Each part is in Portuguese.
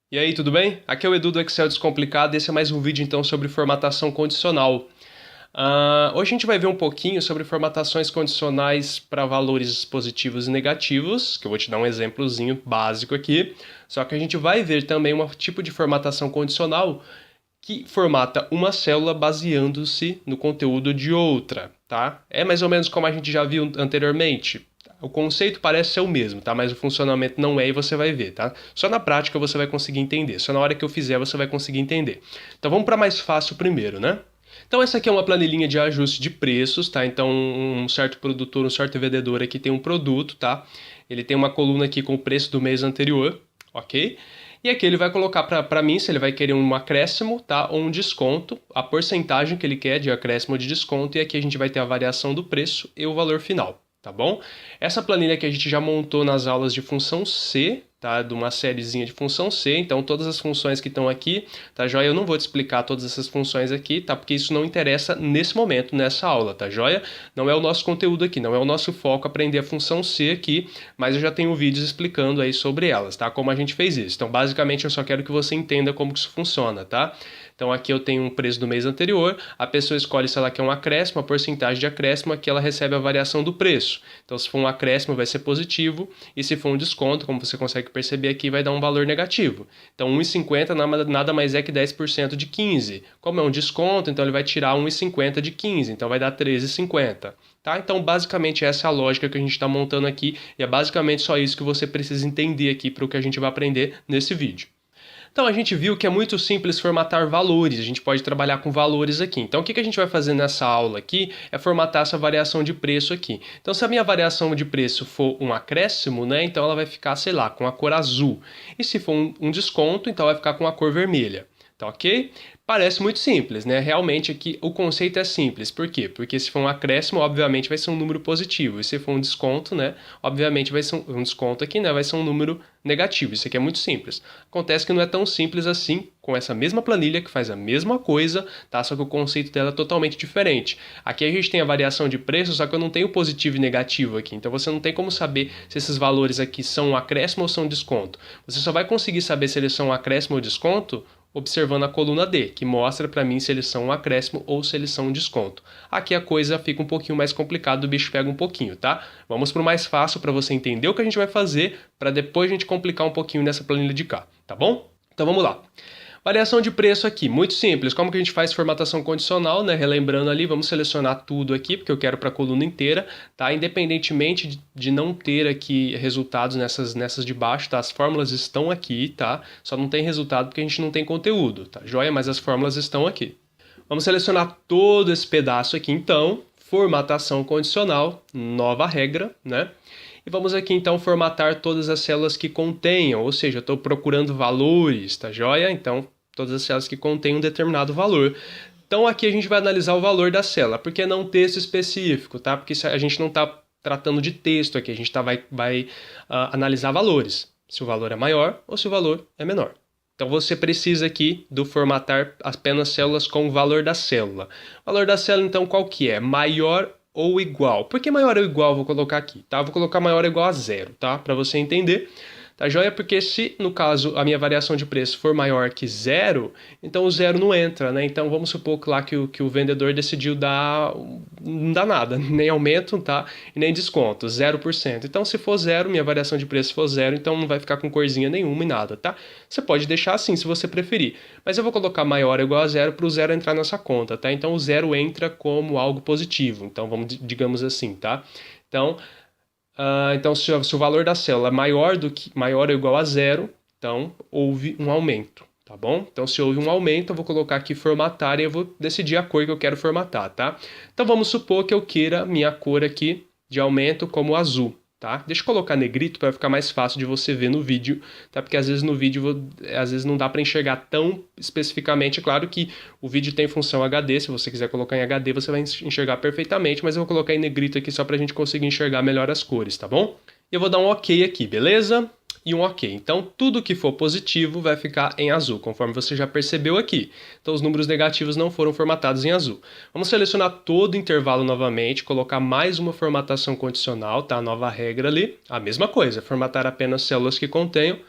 E aí, tudo bem? Aqui é o Edu do Excel Descomplicado e esse é mais um vídeo então sobre formatação condicional. Hoje a gente vai ver um pouquinho sobre formatações condicionais para valores positivos e negativos, que eu vou te dar um exemplozinho básico aqui. Só que a gente vai ver também um tipo de formatação condicional que formata uma célula baseando-se no conteúdo de outra, tá? É mais ou menos como a gente já viu anteriormente. O conceito parece ser o mesmo, tá? Mas o funcionamento não é e você vai ver, tá? Só na prática você vai conseguir entender. Só na hora que eu fizer você vai conseguir entender. Então vamos para mais fácil primeiro, né? Então essa aqui é uma planilhinha de ajuste de preços, tá? Então um certo produtor, um certo vendedor aqui tem um produto, tá? Ele tem uma coluna aqui com o preço do mês anterior, ok? E aqui ele vai colocar para mim se ele vai querer um acréscimo, tá? Ou um desconto, a porcentagem que ele quer de acréscimo ou de desconto, e aqui a gente vai ter a variação do preço e o valor final. Tá bom? Essa planilha que a gente já montou nas aulas de função C, tá? De uma sériezinha de função C, então todas as funções que estão aqui, tá joia? Eu não vou te explicar todas essas funções aqui, tá? Porque isso não interessa nesse momento, nessa aula, tá joia? Não é o nosso conteúdo aqui, não é o nosso foco aprender a função C aqui, mas eu já tenho vídeos explicando aí sobre elas, tá? Como a gente fez isso. Então, basicamente, eu só quero que você entenda como que isso funciona, tá? Então aqui eu tenho um preço do mês anterior, a pessoa escolhe se ela quer um acréscimo, a porcentagem de acréscimo, aqui ela recebe a variação do preço. Então se for um acréscimo vai ser positivo, e se for um desconto, como você consegue perceber aqui, vai dar um valor negativo. Então 1,50 nada mais é que 10% de 15. Como é um desconto, então ele vai tirar 1,50 de 15, então vai dar 13,50. Tá? Então basicamente essa é a lógica que a gente está montando aqui, e é basicamente só isso que você precisa entender aqui para o que a gente vai aprender nesse vídeo. Então a gente viu que é muito simples formatar valores, a gente pode trabalhar com valores aqui. Então o que a gente vai fazer nessa aula aqui é formatar essa variação de preço aqui. Então se a minha variação de preço for um acréscimo, né, então ela vai ficar, sei lá, com a cor azul. E se for um desconto, então vai ficar com a cor vermelha. Tá ok? Parece muito simples, né? Realmente aqui o conceito é simples. Por quê? Porque se for um acréscimo, obviamente vai ser um número positivo. E se for um desconto, né? Obviamente vai ser um desconto aqui, né? Vai ser um número negativo. Isso aqui é muito simples. Acontece que não é tão simples assim com essa mesma planilha que faz a mesma coisa, tá? Só que o conceito dela é totalmente diferente. Aqui a gente tem a variação de preço, só que eu não tenho positivo e negativo aqui. Então você não tem como saber se esses valores aqui são um acréscimo ou são um desconto. Você só vai conseguir saber se eles são um acréscimo ou desconto observando a coluna D, que mostra para mim se eles são um acréscimo ou se eles são um desconto. Aqui a coisa fica um pouquinho mais complicada, o bicho pega um pouquinho, tá? Vamos para o mais fácil para você entender o que a gente vai fazer, para depois a gente complicar um pouquinho nessa planilha de cá, tá bom? Então vamos lá. Variação de preço aqui, muito simples. Como que a gente faz formatação condicional, né? Relembrando ali, vamos selecionar tudo aqui, porque eu quero para a coluna inteira, tá? Independentemente de não ter aqui resultados nessas de baixo, tá? As fórmulas estão aqui, tá? Só não tem resultado porque a gente não tem conteúdo, tá? Joia? Mas as fórmulas estão aqui. Vamos selecionar todo esse pedaço aqui, então. Formatação condicional, nova regra, né? E vamos aqui então formatar todas as células que contenham, ou seja, eu estou procurando valores, tá joia? Então, todas as células que contêm um determinado valor. Então aqui a gente vai analisar o valor da célula, porque não texto específico, tá? Porque a gente não está tratando de texto aqui, a gente vai analisar valores, se o valor é maior ou se o valor é menor. Então você precisa aqui do formatar apenas células com o valor da célula. O valor da célula então qual que é? Maior ou igual. Por que maior ou igual eu vou colocar aqui? Tá? Eu vou colocar maior ou igual a zero, tá? Para você entender. Tá joia? Porque se, no caso, a minha variação de preço for maior que zero, então o zero não entra, né? Então vamos supor que lá que o vendedor decidiu dar, não dá nada, nem aumento, tá? E nem desconto, 0%. Então se for zero, minha variação de preço for zero, então não vai ficar com corzinha nenhuma e nada, tá? Você pode deixar assim se você preferir, mas eu vou colocar maior ou igual a zero para o zero entrar nessa conta, tá? Então o zero entra como algo positivo, então vamos, digamos assim, tá? Então, se o valor da célula é maior ou igual a zero, então houve um aumento, tá bom? Então, se houve um aumento, eu vou colocar aqui formatar e eu vou decidir a cor que eu quero formatar, tá? Então, vamos supor que eu queira minha cor aqui de aumento como azul, tá? Deixa eu colocar negrito para ficar mais fácil de você ver no vídeo, tá? Porque às vezes no vídeo às vezes não dá para enxergar tão especificamente. É claro que o vídeo tem função HD, se você quiser colocar em HD você vai enxergar perfeitamente, mas eu vou colocar em negrito aqui só para a gente conseguir enxergar melhor as cores, tá bom? E eu vou dar um OK aqui, beleza? E um OK. Então, tudo que for positivo vai ficar em azul, conforme você já percebeu aqui. Então, os números negativos não foram formatados em azul. Vamos selecionar todo o intervalo novamente, colocar mais uma formatação condicional, tá? A nova regra ali, a mesma coisa, formatar apenas células que contenham.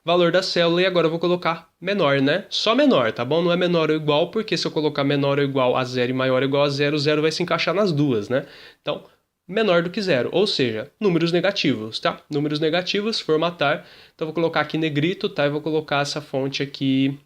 valor da célula e agora eu vou colocar menor, né? Só menor, tá bom? Não é menor ou igual, porque se eu colocar menor ou igual a zero e maior ou igual a zero, o zero vai se encaixar nas duas, né? Então, menor do que zero, ou seja, números negativos, tá? Números negativos, formatar. Então, vou colocar aqui negrito, tá? E vou colocar essa fonte aqui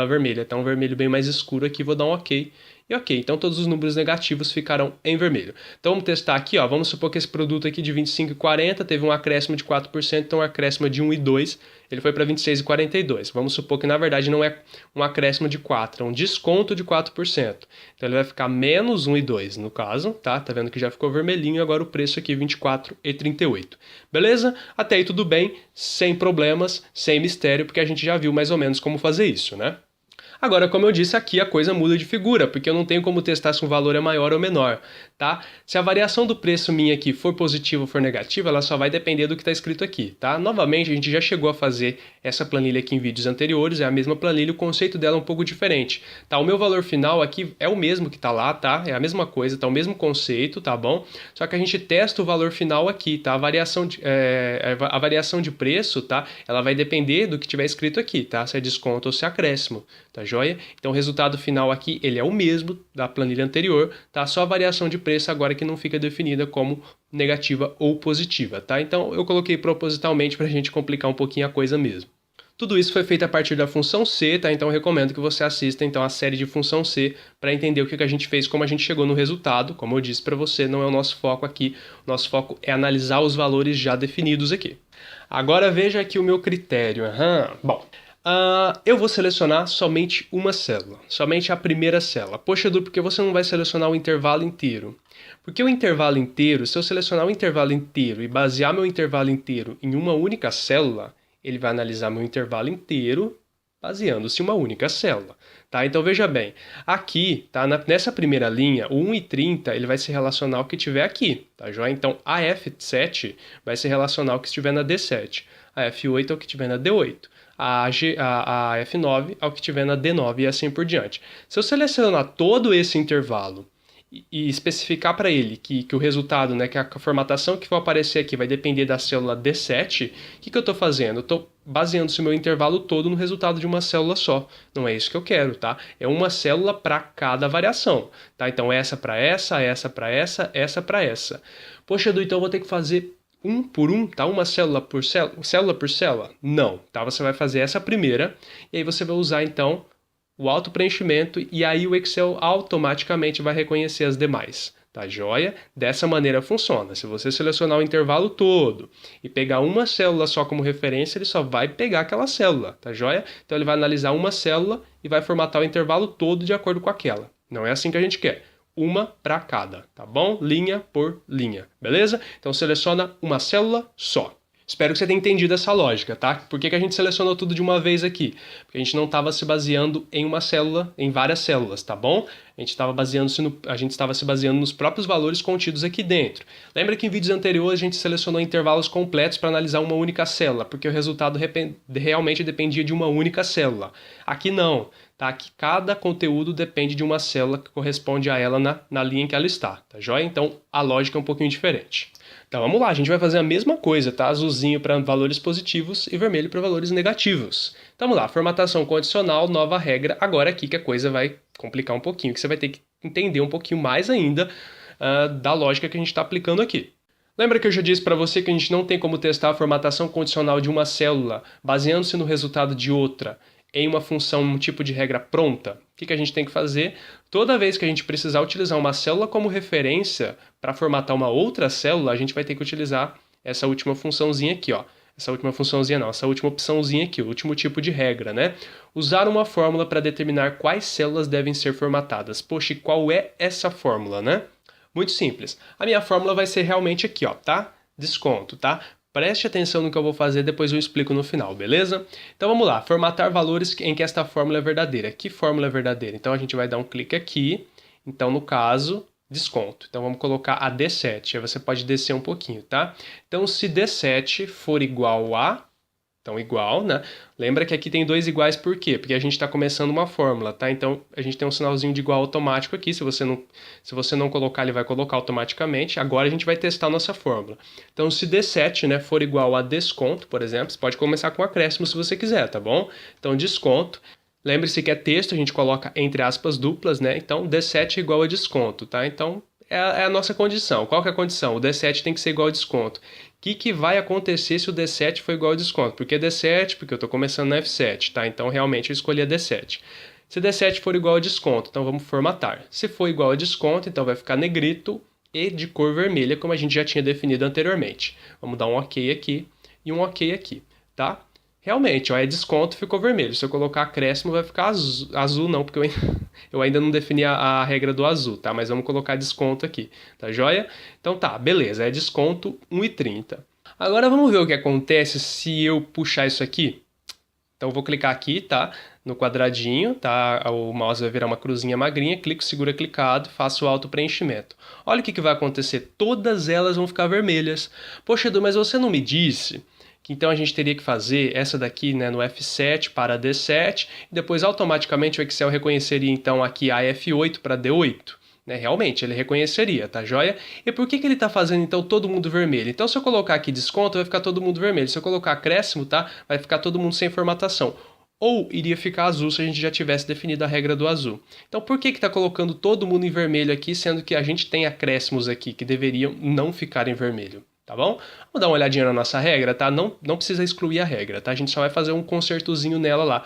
vermelha, tá? Um vermelho bem mais escuro aqui, vou dar um OK. E ok, então todos os números negativos ficarão em vermelho. Então vamos testar aqui, ó. Vamos supor que esse produto aqui de 25,40 teve um acréscimo de 4%, então um acréscimo de 1,2, ele foi para 26,42. Vamos supor que na verdade não é um acréscimo de 4, é um desconto de 4%. Então ele vai ficar menos 1,2 no caso, tá? Tá vendo que já ficou vermelhinho, agora o preço aqui 24,38. Beleza? Até aí tudo bem, sem problemas, sem mistério, porque a gente já viu mais ou menos como fazer isso, né? Agora, como eu disse aqui, a coisa muda de figura, porque eu não tenho como testar se um valor é maior ou menor, tá? Se a variação do preço minha aqui for positiva ou for negativa, ela só vai depender do que está escrito aqui, tá? Novamente, a gente já chegou a fazer essa planilha aqui em vídeos anteriores, é a mesma planilha, o conceito dela é um pouco diferente, tá? O meu valor final aqui é o mesmo que tá lá, tá? É a mesma coisa, tá? O mesmo conceito, tá bom? Só que a gente testa o valor final aqui, tá? A variação de preço, tá? Ela vai depender do que tiver escrito aqui, tá? Se é desconto ou se é acréscimo, tá joia? Então o resultado final aqui, ele é o mesmo da planilha anterior, tá? Só a variação de preço agora que não fica definida como negativa ou positiva, tá? Então eu coloquei propositalmente para a gente complicar um pouquinho a coisa mesmo. Tudo isso foi feito a partir da função C, tá? Então eu recomendo que você assista então a série de função C para entender o que a gente fez, como a gente chegou no resultado. Como eu disse para você, não é o nosso foco aqui. O nosso foco é analisar os valores já definidos aqui. Agora veja aqui o meu critério. Bom, eu vou selecionar somente uma célula, somente a primeira célula. Poxa, Edu, por que você não vai selecionar o intervalo inteiro? Porque o intervalo inteiro, se eu selecionar o intervalo inteiro e basear meu intervalo inteiro em uma única célula, ele vai analisar meu intervalo inteiro baseando-se em uma única célula. Tá? Então veja bem, aqui, tá, nessa primeira linha, o 1,30 ele vai se relacionar ao que tiver aqui, tá joia? Então a F7 vai se relacionar ao que estiver na D7, a F8 ao que estiver na D8. A F9 ao que tiver na D9 e assim por diante. Se eu selecionar todo esse intervalo e especificar para ele que o resultado, né, que a formatação que for aparecer aqui vai depender da célula D7, o que eu estou fazendo? Eu estou baseando-se o meu intervalo todo no resultado de uma célula só. Não é isso que eu quero, tá? É uma célula para cada variação, tá? Então essa para essa, essa para essa para essa. Poxa, Edu, então eu vou ter que fazer um por um, tá? Uma célula por célula? Não, tá? Você vai fazer essa primeira e aí você vai usar então o auto-preenchimento e aí o Excel automaticamente vai reconhecer as demais, tá joia? Dessa maneira funciona. Se você selecionar o intervalo todo e pegar uma célula só como referência, ele só vai pegar aquela célula, tá joia? Então ele vai analisar uma célula e vai formatar o intervalo todo de acordo com aquela. Não é assim que a gente quer. Uma para cada, tá bom? Linha por linha, beleza? Então seleciona uma célula só. Espero que você tenha entendido essa lógica, tá? Por que a gente selecionou tudo de uma vez aqui? Porque a gente não estava se baseando em uma célula, em várias células, tá bom? A gente estava se baseando nos próprios valores contidos aqui dentro. Lembra que em vídeos anteriores a gente selecionou intervalos completos para analisar uma única célula, porque o resultado realmente dependia de uma única célula. Aqui não, tá? Aqui cada conteúdo depende de uma célula que corresponde a ela na linha em que ela está, tá joia? Então a lógica é um pouquinho diferente. Então vamos lá, a gente vai fazer a mesma coisa, tá? Azulzinho para valores positivos e vermelho para valores negativos. Então vamos lá, formatação condicional, nova regra. Agora aqui que a coisa vai complicar um pouquinho, que você vai ter que entender um pouquinho mais ainda da lógica que a gente está aplicando aqui. Lembra que eu já disse para você que a gente não tem como testar a formatação condicional de uma célula baseando-se no resultado de outra em uma função, um tipo de regra pronta? O que a gente tem que fazer? Toda vez que a gente precisar utilizar uma célula como referência para formatar uma outra célula, a gente vai ter que utilizar essa última funçãozinha aqui, ó. Essa última funçãozinha não, essa última opçãozinha aqui, o último tipo de regra, né? Usar uma fórmula para determinar quais células devem ser formatadas. Poxa, e qual é essa fórmula, né? Muito simples. A minha fórmula vai ser realmente aqui, ó, tá? Desconto, tá? Preste atenção no que eu vou fazer, depois eu explico no final, beleza? Então vamos lá, formatar valores em que esta fórmula é verdadeira. Que fórmula é verdadeira? Então a gente vai dar um clique aqui, então no caso, desconto. Então vamos colocar a D7, aí você pode descer um pouquinho, tá? Então se D7 for igual a Então, igual, né? Lembra que aqui tem dois iguais por quê? Porque a gente está começando uma fórmula, tá? Então, a gente tem um sinalzinho de igual automático aqui. Se você não colocar, ele vai colocar automaticamente. Agora a gente vai testar a nossa fórmula. Então, se D7, né, for igual a desconto, por exemplo, você pode começar com acréscimo se você quiser, tá bom? Então, desconto. Lembre-se que é texto, a gente coloca entre aspas duplas, né? Então, D7 é igual a desconto, tá? Então, é a nossa condição. Qual que é a condição? O D7 tem que ser igual a desconto. O que vai acontecer se o D7 for igual a desconto? Por que D7? Porque eu estou começando no F7, tá? Então, realmente, eu escolhi a D7. Se D7 for igual a desconto, então vamos formatar. Se for igual a desconto, então vai ficar negrito e de cor vermelha, como a gente já tinha definido anteriormente. Vamos dar um OK aqui e um OK aqui, tá? Realmente, ó, é desconto, ficou vermelho. Se eu colocar acréscimo, vai ficar azul não, porque eu ainda não defini a regra do azul, tá? Mas vamos colocar desconto aqui, tá joia? Então tá, beleza, é desconto 1,30. Agora vamos ver o que acontece se eu puxar isso aqui. Então eu vou clicar aqui, tá? No quadradinho, tá? O mouse vai virar uma cruzinha magrinha, clico, segura clicado, faço o auto-preenchimento. Olha o que vai acontecer, todas elas vão ficar vermelhas. Poxa, Edu, mas você não me disse que então a gente teria que fazer essa daqui, né, no F7 para D7, e depois automaticamente o Excel reconheceria então aqui a F8 para D8. Né, realmente, ele reconheceria, tá joia? E por que ele está fazendo então todo mundo vermelho? Então se eu colocar aqui desconto, vai ficar todo mundo vermelho. Se eu colocar acréscimo, tá? Vai ficar todo mundo sem formatação. Ou iria ficar azul se a gente já tivesse definido a regra do azul. Então por que está colocando todo mundo em vermelho aqui, sendo que a gente tem acréscimos aqui que deveriam não ficar em vermelho? Tá bom? Vamos dar uma olhadinha na nossa regra, tá? Não precisa excluir a regra, tá? A gente só vai fazer um consertozinho nela lá.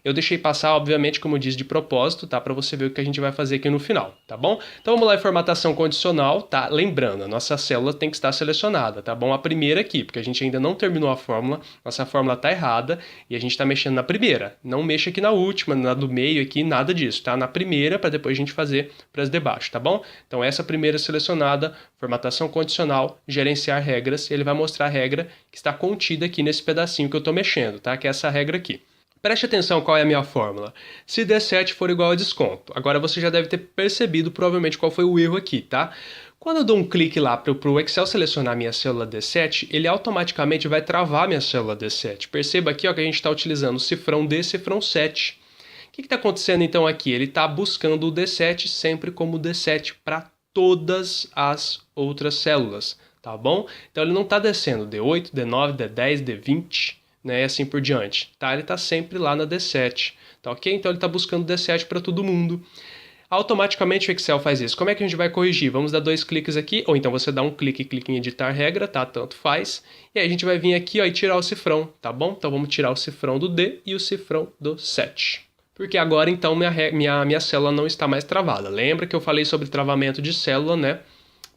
Eu deixei passar, obviamente, como eu disse, de propósito, tá? Para você ver o que a gente vai fazer aqui no final, tá bom? Então vamos lá em formatação condicional, tá? Lembrando, a nossa célula tem que estar selecionada, tá bom? A primeira aqui, porque a gente ainda não terminou a fórmula, nossa fórmula tá errada e a gente tá mexendo na primeira. Não mexa aqui na última, na do meio aqui, nada disso, tá? Na primeira, para depois a gente fazer para as de baixo, tá bom? Então essa primeira selecionada, formatação condicional, gerenciar regras, ele vai mostrar a regra que está contida aqui nesse pedacinho que eu tô mexendo, tá? Que é essa regra aqui. Preste atenção qual é a minha fórmula. Se D7 for igual a desconto. Agora você já deve ter percebido provavelmente qual foi o erro aqui, tá? Quando eu dou um clique lá para o Excel selecionar minha célula D7, ele automaticamente vai travar minha célula D7. Perceba aqui ó, que a gente está utilizando o cifrão D e cifrão 7. O que está acontecendo então aqui? Ele está buscando o D7 sempre como D7 para todas as outras células, tá bom? Então ele não está descendo D8, D9, D10, D20... né, e assim por diante, tá? Ele está sempre lá na D7, tá ok? Então ele está buscando D7 para todo mundo. Automaticamente o Excel faz isso. Como é que a gente vai corrigir? Vamos dar dois cliques aqui, ou então você dá um clique e clica em editar regra, tá? Tanto faz. E aí a gente vai vir aqui ó, e tirar o cifrão, tá bom? Então vamos tirar o cifrão do D e o cifrão do 7. Porque agora então minha célula não está mais travada. Lembra que eu falei sobre travamento de célula, né?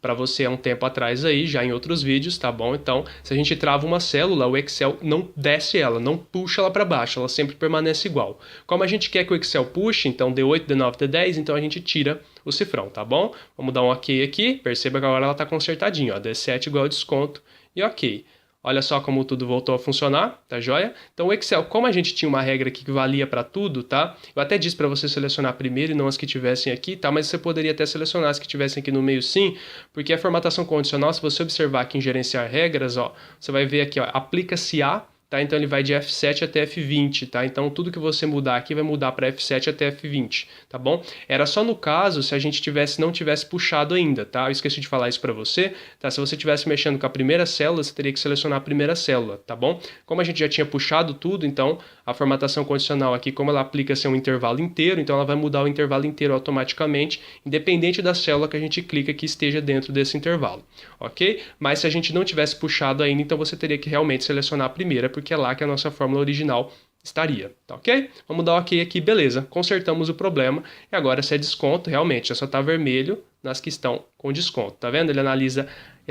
Para você há um tempo atrás aí, já em outros vídeos, tá bom? Então, se a gente trava uma célula, o Excel não desce ela, não puxa ela para baixo, ela sempre permanece igual. Como a gente quer que o Excel puxe, então D8, D9, D10, então a gente tira o cifrão, tá bom? Vamos dar um OK aqui, perceba que agora ela está consertadinha, ó, D7 igual a desconto e OK. Olha só como tudo voltou a funcionar, tá joia? Então o Excel, como a gente tinha uma regra aqui que valia para tudo, tá? Eu até disse para você selecionar primeiro e não as que tivessem aqui, tá? Mas você poderia até selecionar as que tivessem aqui no meio sim, porque a formatação condicional, se você observar aqui em gerenciar regras, ó, você vai ver aqui, ó, aplica-se a, tá? Então ele vai de F7 até F20, tá? Então tudo que você mudar aqui vai mudar para F7 até F20, tá bom? Era só no caso se a gente não tivesse puxado ainda, tá? Eu esqueci de falar isso para você, tá? Se você estivesse mexendo com a primeira célula, você teria que selecionar a primeira célula, tá bom? Como a gente já tinha puxado tudo, então a formatação condicional aqui, como ela aplica-se a um intervalo inteiro, então ela vai mudar o intervalo inteiro automaticamente, independente da célula que a gente clica que esteja dentro desse intervalo, ok? Mas se a gente não tivesse puxado ainda, então você teria que realmente selecionar a primeira, porque é lá que a nossa fórmula original estaria, tá ok? Vamos dar OK aqui, beleza, consertamos o problema, e agora se é desconto, realmente, já só está vermelho nas que estão com desconto, tá vendo? Ele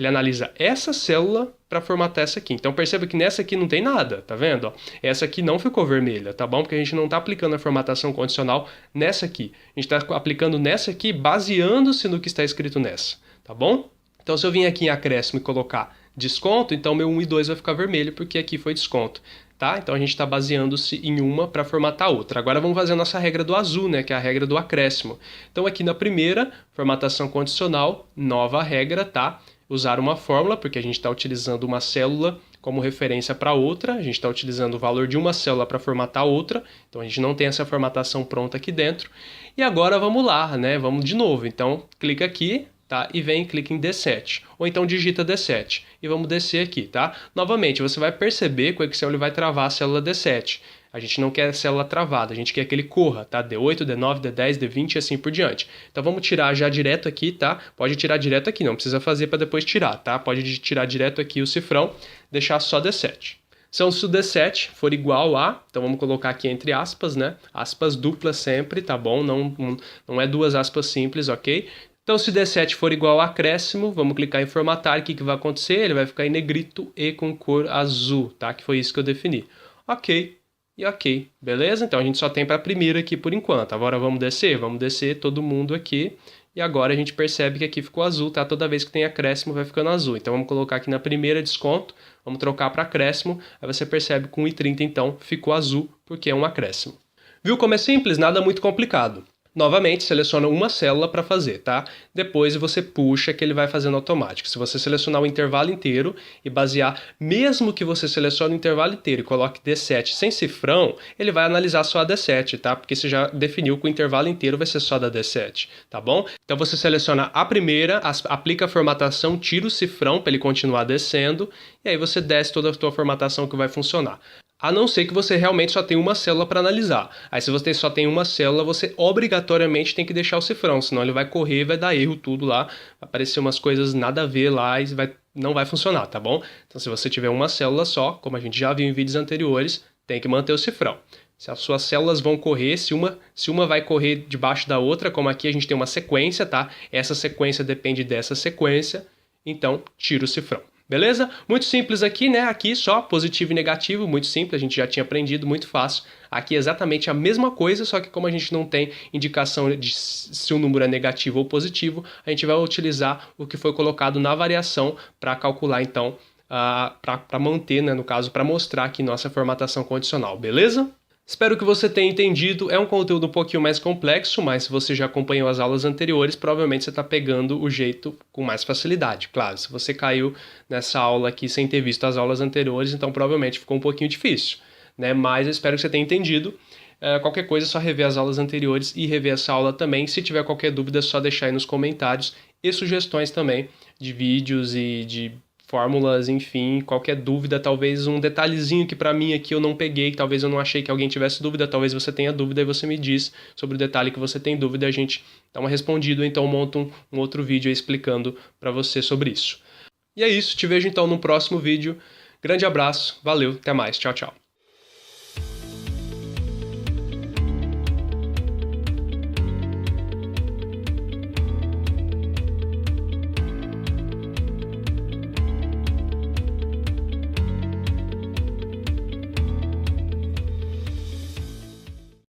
analisa essa célula para formatar essa aqui, então perceba que nessa aqui não tem nada, tá vendo? Ó, essa aqui não ficou vermelha, tá bom? Porque a gente não está aplicando a formatação condicional nessa aqui, a gente está aplicando nessa aqui baseando-se no que está escrito nessa, tá bom? Então se eu vim aqui em acréscimo e colocar desconto, então meu 1 e 2 vai ficar vermelho porque aqui foi desconto, tá? Então a gente está baseando-se em uma para formatar a outra. Agora vamos fazer a nossa regra do azul, né? Que é a regra do acréscimo. Então aqui na primeira, formatação condicional, nova regra, tá? Usar uma fórmula, porque a gente está utilizando uma célula como referência para outra, a gente está utilizando o valor de uma célula para formatar outra, então a gente não tem essa formatação pronta aqui dentro. E agora vamos lá, né? Vamos de novo, então clica aqui, tá? E vem, clica em D7, ou então digita D7 e vamos descer aqui, tá? Novamente, você vai perceber que o Excel ele vai travar a célula D7. A gente não quer célula travada, a gente quer que ele corra, tá? D8, D9, D10, D20 e assim por diante. Então vamos tirar já direto aqui, tá? Pode tirar direto aqui, não precisa fazer para depois tirar, tá? Pode tirar direto aqui o cifrão, deixar só D7. Então, se o D7 for igual a, então vamos colocar aqui entre aspas, né? Aspas duplas sempre, tá bom? Não é duas aspas simples, ok? Então, se o D7 for igual a acréscimo, vamos clicar em formatar, o que vai acontecer? Ele vai ficar em negrito e com cor azul, tá? Que foi isso que eu defini. Ok. E ok, beleza? Então a gente só tem para a primeira aqui por enquanto. Agora vamos descer todo mundo aqui. E agora a gente percebe que aqui ficou azul, tá? Toda vez que tem acréscimo vai ficando azul. Então vamos colocar aqui na primeira desconto, vamos trocar para acréscimo. Aí você percebe que com 1,30 então ficou azul, porque é um acréscimo. Viu como é simples? Nada muito complicado. Novamente, seleciona uma célula para fazer, tá? Depois você puxa que ele vai fazendo automático. Se você selecionar o intervalo inteiro e basear, mesmo que você selecione o intervalo inteiro e coloque D7 sem cifrão, ele vai analisar só a D7, tá? Porque você já definiu que o intervalo inteiro vai ser só da D7, tá bom? Então você seleciona a primeira, aplica a formatação, tira o cifrão para ele continuar descendo, e aí você desce toda a sua formatação que vai funcionar. A não ser que você realmente só tenha uma célula para analisar. Aí se você só tem uma célula, você obrigatoriamente tem que deixar o cifrão, senão ele vai correr e vai dar erro tudo lá, vai aparecer umas coisas nada a ver lá e não vai funcionar, tá bom? Então se você tiver uma célula só, como a gente já viu em vídeos anteriores, tem que manter o cifrão. Se as suas células vão correr, se uma vai correr debaixo da outra, como aqui a gente tem uma sequência, tá? Essa sequência depende dessa sequência, então tira o cifrão. Beleza? Muito simples aqui, né? Aqui só positivo e negativo, muito simples, a gente já tinha aprendido, muito fácil. Aqui é exatamente a mesma coisa, só que como a gente não tem indicação de se o número é negativo ou positivo, a gente vai utilizar o que foi colocado na variação para calcular, então, para manter, né, no caso, para mostrar aqui nossa formatação condicional, beleza? Espero que você tenha entendido, é um conteúdo um pouquinho mais complexo, mas se você já acompanhou as aulas anteriores, provavelmente você está pegando o jeito com mais facilidade. Claro, se você caiu nessa aula aqui sem ter visto as aulas anteriores, então provavelmente ficou um pouquinho difícil, né? Mas eu espero que você tenha entendido. Qualquer coisa é só rever as aulas anteriores e rever essa aula também. Se tiver qualquer dúvida é só deixar aí nos comentários e sugestões também de vídeos e de fórmulas, enfim, qualquer dúvida, talvez um detalhezinho que para mim aqui eu não peguei, talvez eu não achei que alguém tivesse dúvida, talvez você tenha dúvida e você me diz sobre o detalhe que você tem dúvida e a gente dá uma respondida, então monto um outro vídeo aí explicando para você sobre isso. E é isso, te vejo então no próximo vídeo. Grande abraço, valeu, até mais, tchau, tchau.